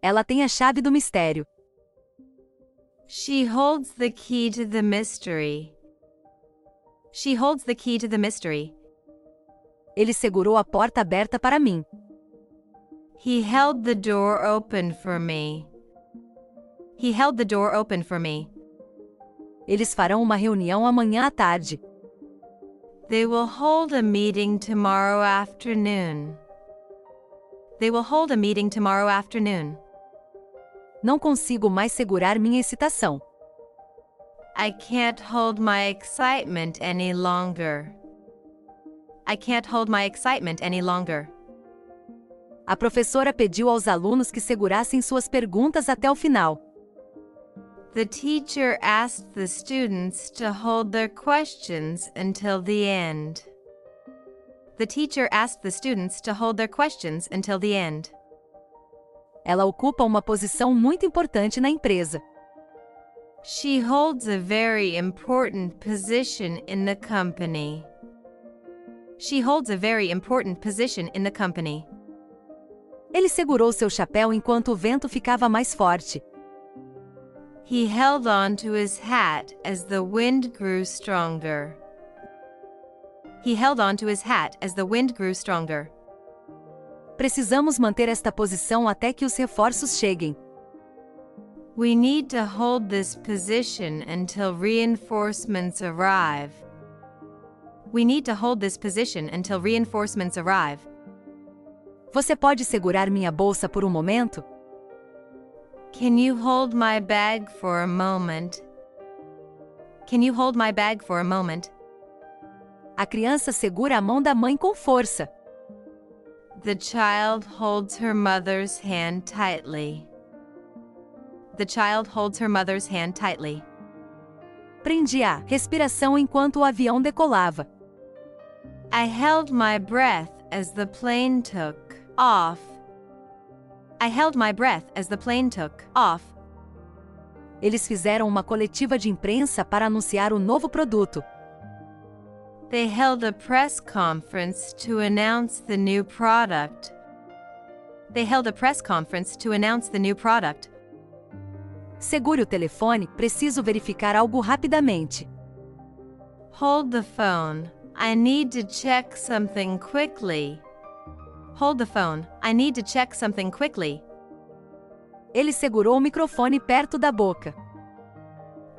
Ela tem a chave do mistério. She holds the key to the mystery. She holds the key to the mystery. Ele segurou a porta aberta para mim. He held the door open for me. He held the door open for me. Eles farão uma reunião amanhã à tarde. They will hold a meeting tomorrow afternoon. They will hold a meeting tomorrow afternoon. Não consigo mais segurar minha excitação. I can't hold my excitement any longer. I can't hold my excitement any longer. A professora pediu aos alunos que segurassem suas perguntas até o final. The teacher asked the students to hold their questions until the end. The teacher asked the students to hold their questions until the end. Ela ocupa uma posição muito importante na empresa. She holds a very important position in the company. She holds a very important position in the company. Ele segurou seu chapéu enquanto o vento ficava mais forte. He held on to his hat as the wind grew stronger. He held on to his hat as the wind grew stronger. Precisamos manter esta posição até que os reforços cheguem. We need to hold this position until reinforcements arrive. We need to hold this position until reinforcements arrive. Você pode segurar minha bolsa por um momento? Can you hold my bag for a moment? Can you hold my bag for a moment? A criança segura a mão da mãe com força. The child holds her mother's hand tightly. The child holds her mother's hand tightly. Prendi a respiração enquanto o avião decolava. I held my breath as the plane took off. I held my breath as the plane took off. Eles fizeram uma coletiva de imprensa para anunciar o novo produto. They held a press conference to announce the new product. They held a press conference to announce the new product. Segure o telefone, preciso verificar algo rapidamente. Hold the phone. I need to check something quickly. Hold the phone. I need to check something quickly. Ele segurou o microfone perto da boca.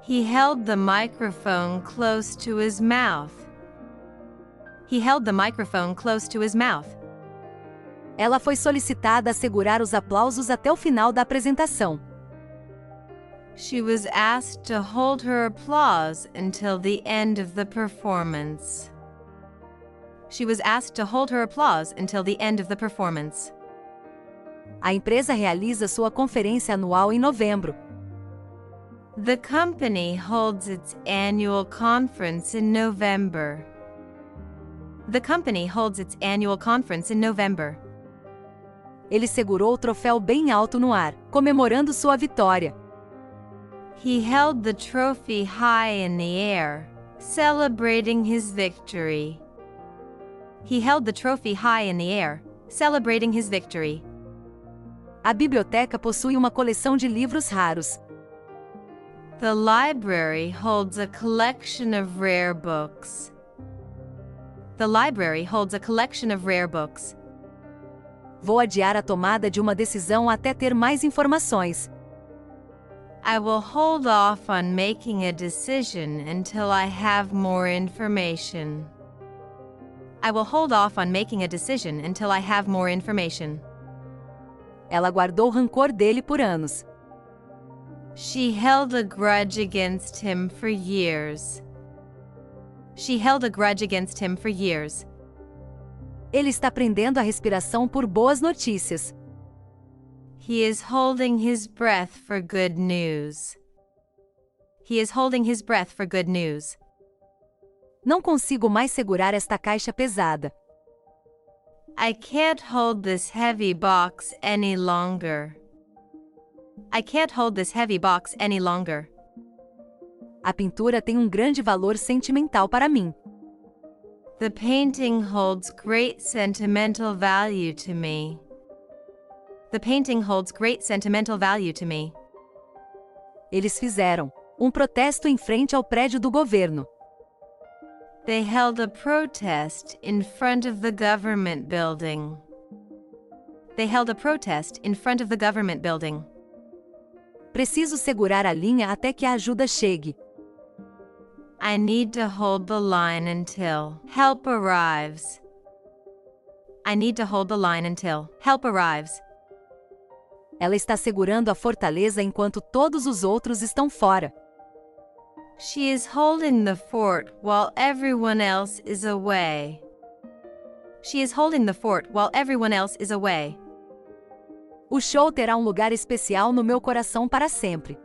He held the microphone close to his mouth. He held the microphone close to his mouth. Ela foi solicitada a segurar os aplausos até o final da apresentação. She was asked to hold her applause until the end of the performance. She was asked to hold her applause until the end of the performance. A empresa realiza sua conferência anual em novembro. The company holds its annual conference in November. The company holds its annual conference in November. Ele segurou o troféu bem alto no ar, comemorando sua vitória. He held the trophy high in the air, celebrating his victory. He held the trophy high in the air, celebrating his victory. A biblioteca possui uma coleção de livros raros. The library holds a collection of rare books. The library holds a collection of rare books. Vou adiar a tomada de uma decisão até ter mais informações. I will hold off on making a decision until I have more information. I will hold off on making a decision until I have more information. Ela guardou o rancor dele por anos. She held a grudge against him for years. She held a grudge against him for years. Ele está prendendo a respiração por boas notícias. He is holding his breath for good news. He is holding his breath for good news. Não consigo mais segurar esta caixa pesada. I can't hold this heavy box any longer. I can't hold this heavy box any longer. A pintura tem um grande valor sentimental para mim. The painting holds great sentimental value to me. The painting holds great sentimental value to me. Eles fizeram um protesto em frente ao prédio do governo. They held a protest in front of the government building. They held a protest in front of the government building. Preciso segurar a linha até que a ajuda chegue. I need to hold the line until help arrives. I need to hold the line until help arrives. Ela está segurando a fortaleza enquanto todos os outros estão fora. She is holding the fort while everyone else is away. She is holding the fort while everyone else is away. O show terá um lugar especial no meu coração para sempre.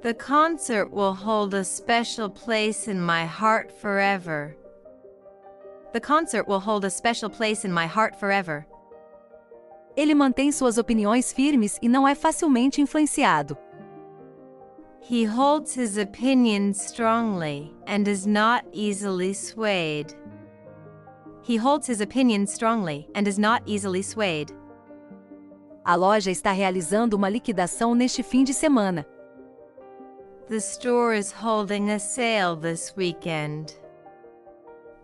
The concert will hold a special place in my heart forever. The concert will hold a special place in my heart forever. Ele mantém suas opiniões firmes e não é facilmente influenciado. He holds his opinions strongly and is not easily swayed. He holds his opinions strongly and is not easily swayed. A loja está realizando uma liquidação neste fim de semana. The store is holding a sale this weekend.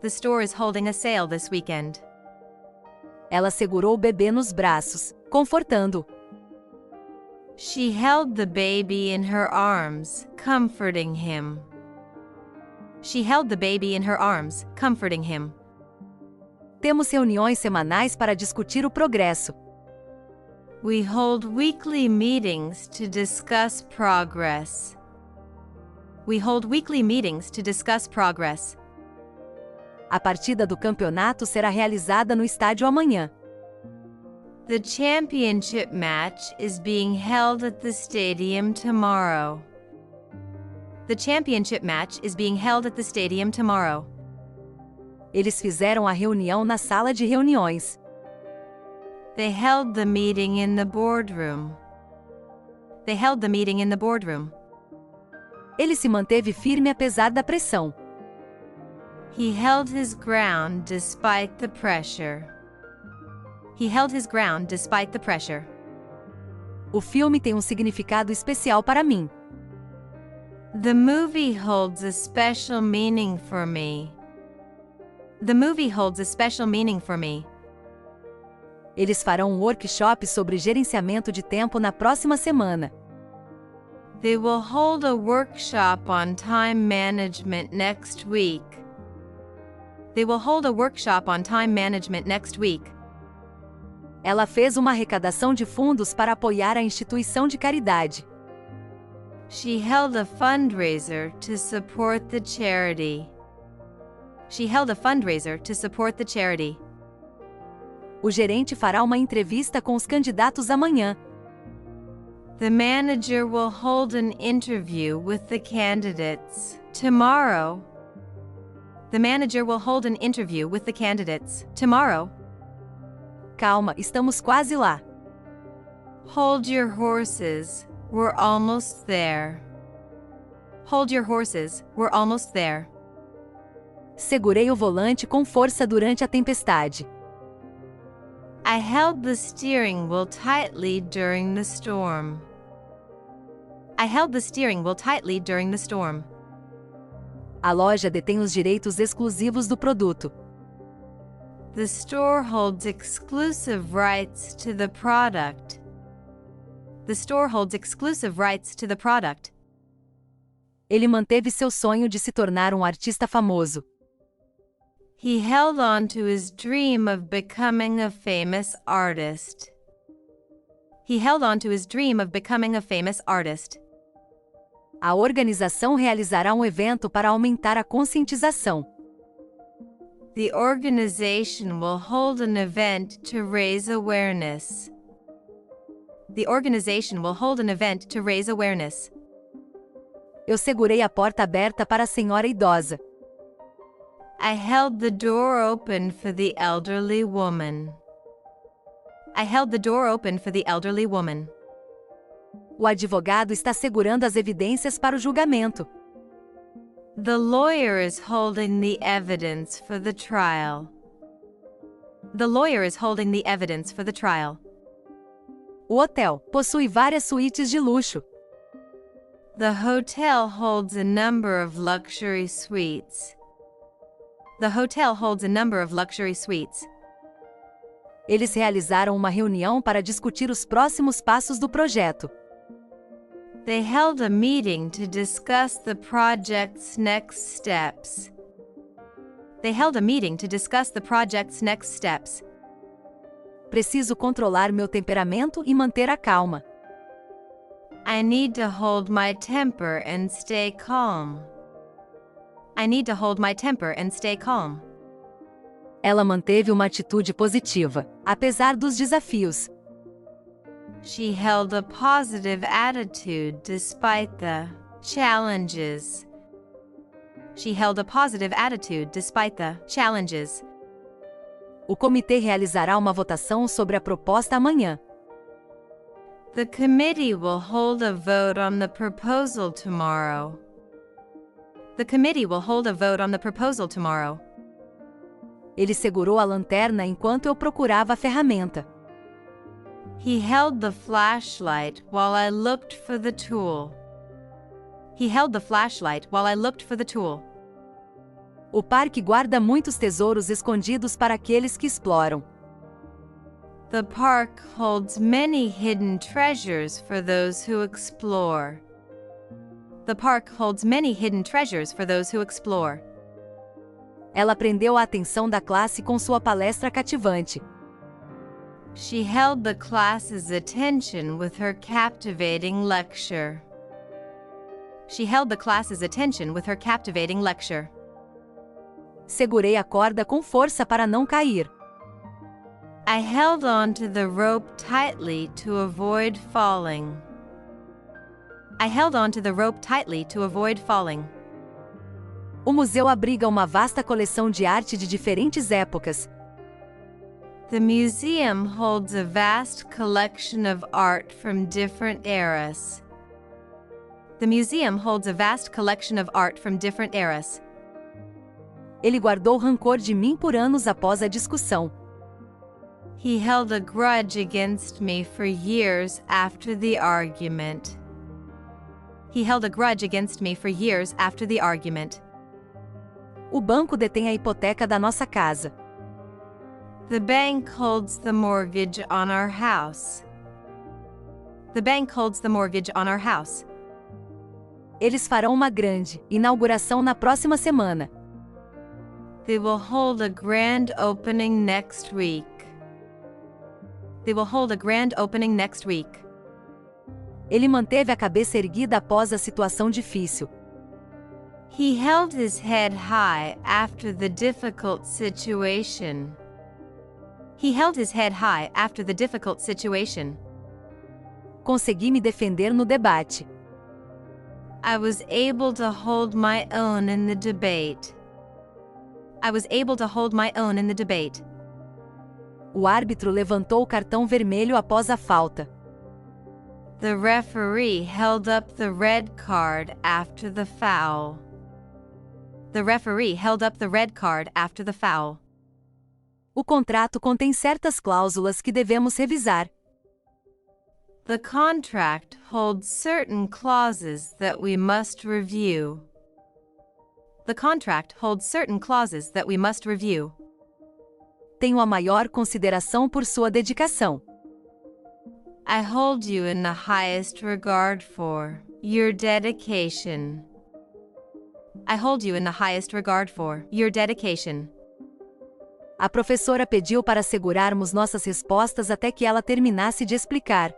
The store is holding a sale this weekend. Ela segurou o bebê nos braços, confortando-o. She held the baby in her arms, comforting him. She held the baby in her arms, comforting him. Temos reuniões semanais para discutir o progresso. We hold weekly meetings to discuss progress. We hold weekly meetings to discuss progress. A partida do campeonato será realizada no estádio amanhã. The championship match is being held at the stadium tomorrow. The championship match is being held at the stadium tomorrow. Eles fizeram a reunião na sala de reuniões. They held the meeting in the boardroom. They held the meeting in the boardroom. Ele se manteve firme apesar da pressão. He held his ground despite the pressure. He held his ground despite the pressure. O filme tem um significado especial para mim. The movie holds a special meaning for me. The movie holds a special meaning for me. Eles farão um workshop sobre gerenciamento de tempo na próxima semana. They will hold a workshop on time management next week. They will hold a workshop on time management next week. Ela fez uma arrecadação de fundos para apoiar a instituição de caridade. She held a fundraiser to support the charity. She held a fundraiser to support the charity. O gerente fará uma entrevista com os candidatos amanhã. The manager will hold an interview with the candidates tomorrow. The manager will hold an interview with the candidates tomorrow. Calma, estamos quase lá. Hold your horses, we're almost there. Hold your horses, we're almost there. Segurei o volante com força durante a tempestade. I held the steering wheel tightly during the storm. I held the steering wheel tightly during the storm. A loja detém os direitos exclusivos do produto. The store holds exclusive rights to the product. The store holds exclusive rights to the product. Ele manteve seu sonho de se tornar um artista famoso. He held on to his dream of becoming a famous artist. He held on to his dream of becoming a famous artist. A organização realizará um evento para aumentar a conscientização. The organization will hold an event to raise awareness. The organization will hold an event to raise awareness. Eu segurei a porta aberta para a senhora idosa. I held the door open for the elderly woman. I held the door open for the elderly woman. O advogado está segurando as evidências para o julgamento. The lawyer is holding the evidence for the trial. The lawyer is holding the evidence for the trial. O hotel possui várias suítes de luxo. The hotel holds a number of luxury suites. The hotel holds a number of luxury suites. Eles realizaram uma reunião para discutir os próximos passos do projeto. They held a meeting to discuss the project's next steps. They held a meeting to discuss the project's next steps. Preciso controlar meu temperamento e manter a calma. I need to hold my temper and stay calm. I need to hold my temper and stay calm. Ela manteve uma atitude positiva, apesar dos desafios. She held a positive attitude despite the challenges. She held a positive attitude despite the challenges. O comitê realizará uma votação sobre a proposta amanhã. The committee will hold a vote on the proposal tomorrow. The committee will hold a vote on the proposal tomorrow. Ele segurou a lanterna enquanto eu procurava a ferramenta. He held the flashlight while I looked for the tool. He held the flashlight while I looked for the tool. O parque guarda muitos tesouros escondidos para aqueles que exploram. The park holds many hidden treasures for those who explore. The park holds many hidden treasures for those who explore. Ela prendeu a atenção da classe com sua palestra cativante. She held the class's attention with her captivating lecture. She held the class's attention with her captivating lecture. Segurei a corda com força para não cair. I held on to the rope tightly to avoid falling. I held on to the rope tightly to avoid falling. O museu abriga uma vasta coleção de arte de diferentes épocas. The museum holds a vast collection of art from different eras. The museum holds a vast collection of art from different eras. Ele guardou rancor de mim por anos após a discussão. He held a grudge against me for years after the argument. He held a grudge against me for years after the argument. O banco detém a hipoteca da nossa casa. The bank holds the mortgage on our house. The bank holds the mortgage on our house. Eles farão uma grande inauguração na próxima semana. They will hold a grand opening next week. They will hold a grand opening next week. Ele manteve a cabeça erguida após a situação difícil. He held his head high after the difficult situation. He held his head high after the difficult situation. Consegui me defender no debate. I was able to hold my own in the debate. I was able to hold my own in the debate. O árbitro levantou o cartão vermelho após a falta. The referee held up the red card after the foul. The referee held up the red card after the foul. O contrato contém certas cláusulas que devemos revisar. The contract holds certain clauses that we must review. The contract holds certain clauses that we must review. Tenho a maior consideração por sua dedicação. I hold you in the highest regard for your dedication. I hold you in the highest regard for your dedication. A professora pediu para segurarmos nossas respostas até que ela terminasse de explicar.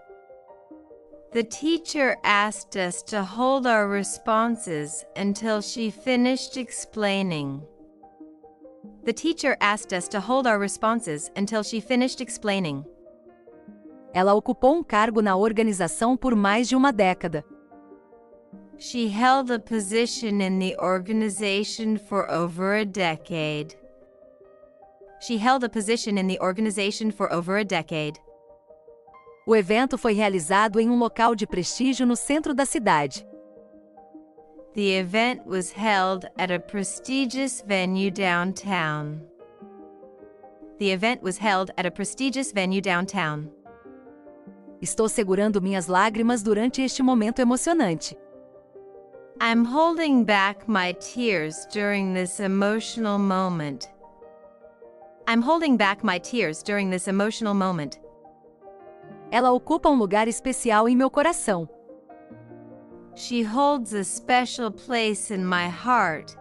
The teacher asked us to hold our responses until she finished explaining. The teacher asked us to hold our responses until she finished explaining. Ela ocupou um cargo na organização por mais de uma década. She held a position in the organization for over a decade. She held a position in the organization for over a decade. O evento foi realizado em um local de prestígio no centro da cidade. The event was held at a prestigious venue downtown. The event was held at a prestigious venue downtown. Estou segurando minhas lágrimas durante este momento emocionante. I'm holding back my tears during this emotional moment. I'm holding back my tears during this emotional moment. Ela ocupa um lugar especial em meu coração. She holds a special place in my heart.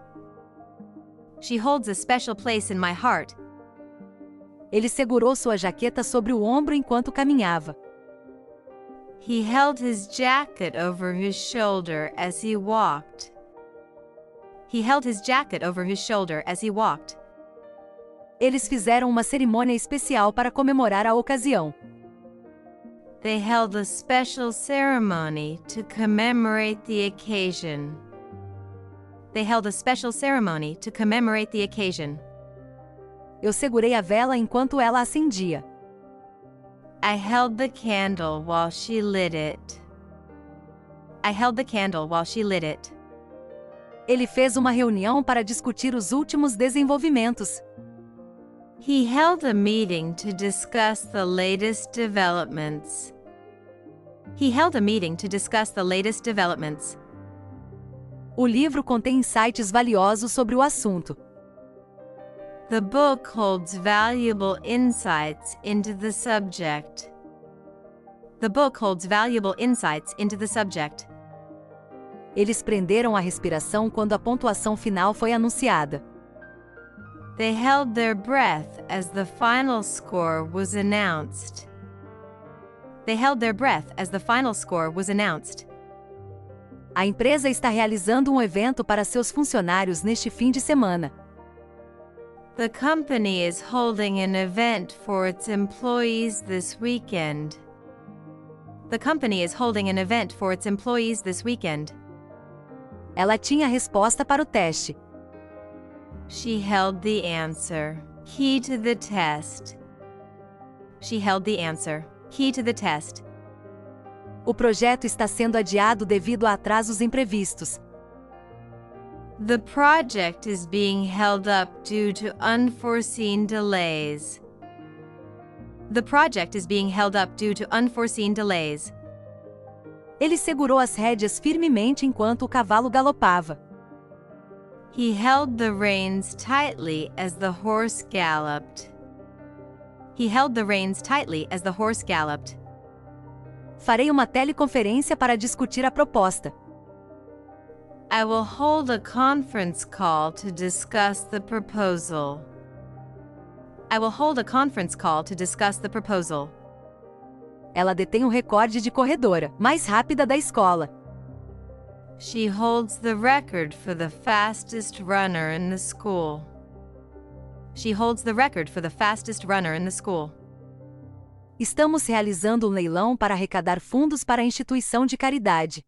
She holds a special place in my heart. Ele segurou sua jaqueta sobre o ombro enquanto caminhava. He held his jacket over his shoulder as he walked. He held his jacket over his shoulder as he walked. Eles fizeram uma cerimônia especial para comemorar a ocasião. They held a special ceremony to commemorate the occasion. They held a special ceremony to commemorate the occasion. Eu segurei a vela enquanto ela acendia. I held the candle while she lit it. I held the candle while she lit it. Ele fez uma reunião para discutir os últimos desenvolvimentos. He held a meeting to discuss the latest developments. He held a meeting to discuss the latest developments. O livro contém insights valiosos sobre o assunto. The book holds valuable insights into the subject. The book holds valuable insights into the subject. Eles prenderam a respiração quando a pontuação final foi anunciada. They held their breath as the final score was announced. They held their breath as the final score was announced. A empresa está realizando um evento para seus funcionários neste fim de semana. The company is holding an event for its employees this weekend. The company is holding an event for its employees this weekend. Ela tinha a resposta para o teste. She held the answer. Key to the test. She held the answer. Key to the test. O projeto está sendo adiado devido a atrasos imprevistos. The project is being held up due to unforeseen delays. The project is being held up due to unforeseen delays. Ele segurou as rédeas firmemente enquanto o cavalo galopava. He held the reins tightly as the horse galloped. He held the reins tightly as the horse galloped. Farei uma teleconferência para discutir a proposta. I will hold a conference call to discuss the proposal. I will hold a conference call to discuss the proposal. Ela detém o recorde de corredora mais rápida da escola. She holds the record for the fastest runner in the school. She holds the record for the fastest runner in the school. Estamos realizando um leilão para arrecadar fundos para a instituição de caridade.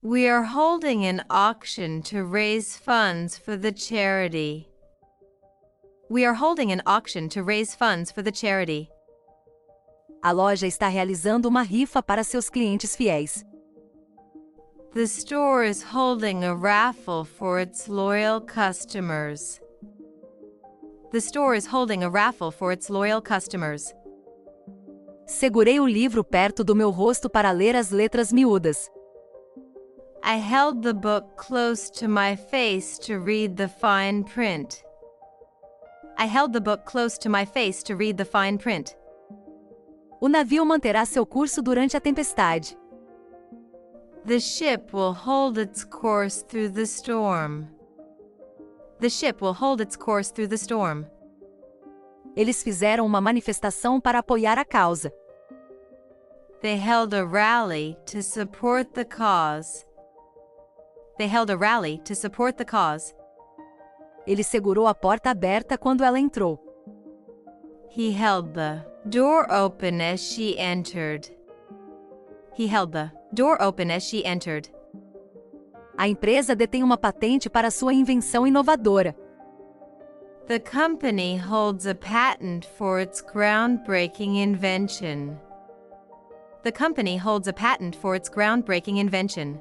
We are holding an auction to raise funds for the charity. We are holding an auction to raise funds for the charity. A loja está realizando uma rifa para seus clientes fiéis. The store is holding a raffle for its loyal customers. The store is holding a raffle for its loyal customers. Segurei o livro perto do meu rosto para ler as letras miúdas. I held the book close to my face to read the fine print. I held the book close to my face to read the fine print. O navio manterá seu curso durante a tempestade. The ship will hold its course through the storm. The ship will hold its course through the storm. Eles fizeram uma manifestação para apoiar a causa. They held a rally to support the cause. They held a rally to support the cause. Ele segurou a porta aberta quando ela entrou. He held the door open as she entered. He held the door open as she entered. A empresa detém uma patente para sua invenção inovadora. The company holds a patent for its groundbreaking invention. The company holds a patent for its groundbreaking invention.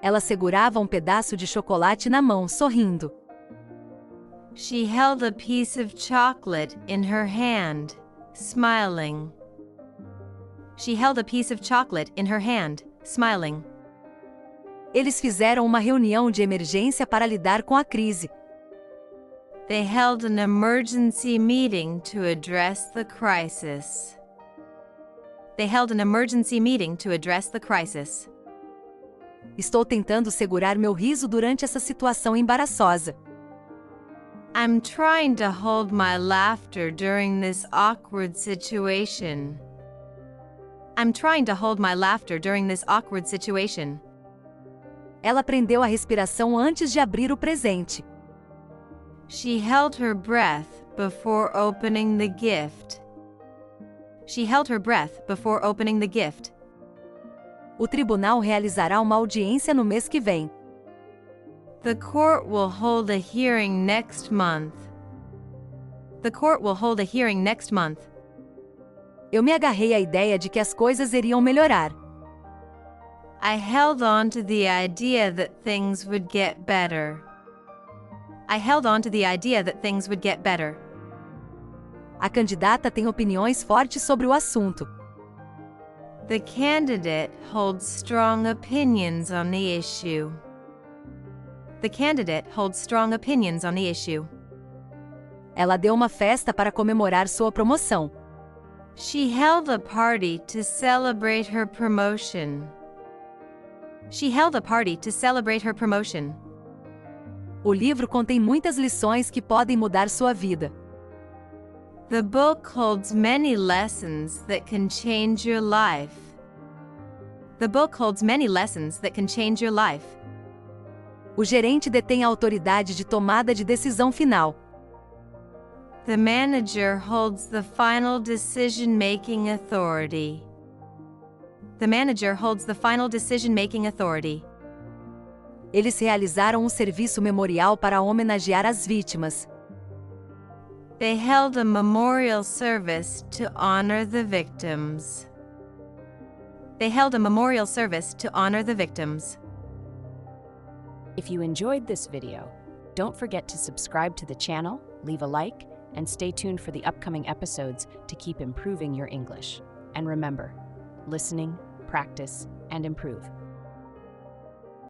Ela segurava um pedaço de chocolate na mão, sorrindo. She held a piece of chocolate in her hand, smiling. She held a piece of chocolate in her hand, smiling. Eles fizeram uma reunião de emergência para lidar com a crise. They held an emergency meeting to address the crisis. They held an emergency meeting to address the crisis. Estou tentando segurar meu riso durante essa situação embaraçosa. I'm trying to hold my laughter during this awkward situation. I'm trying to hold my laughter during this awkward situation. Ela prendeu a respiração antes de abrir o presente. She held her breath before opening the gift. She held her breath before opening the gift. O tribunal realizará uma audiência no mês que vem. The court will hold a hearing next month. The court will hold a hearing next month. Eu me agarrei à ideia de que as coisas iriam melhorar. I held on to the idea that things would get better. I held on to the idea that things would get better. A candidata tem opiniões fortes sobre o assunto. The candidate holds strong opinions on the issue. The candidate holds strong opinions on the issue. Ela deu uma festa para comemorar sua promoção. She held a party to celebrate her promotion. She held a party to celebrate her promotion. O livro contém muitas lições que podem mudar sua vida. The book holds many lessons that can change your life. The book holds many lessons that can change your life. O gerente detém a autoridade de tomada de decisão final. The manager holds the final decision-making authority. The manager holds the final decision-making authority. Eles realizaram um serviço memorial para homenagear as vítimas. They held a memorial service to honor the victims. They held a memorial service to honor the victims. If you enjoyed this video, don't forget to subscribe to the channel, leave a like, and stay tuned for the upcoming episodes to keep improving your English. And remember, listening, practice, and improve.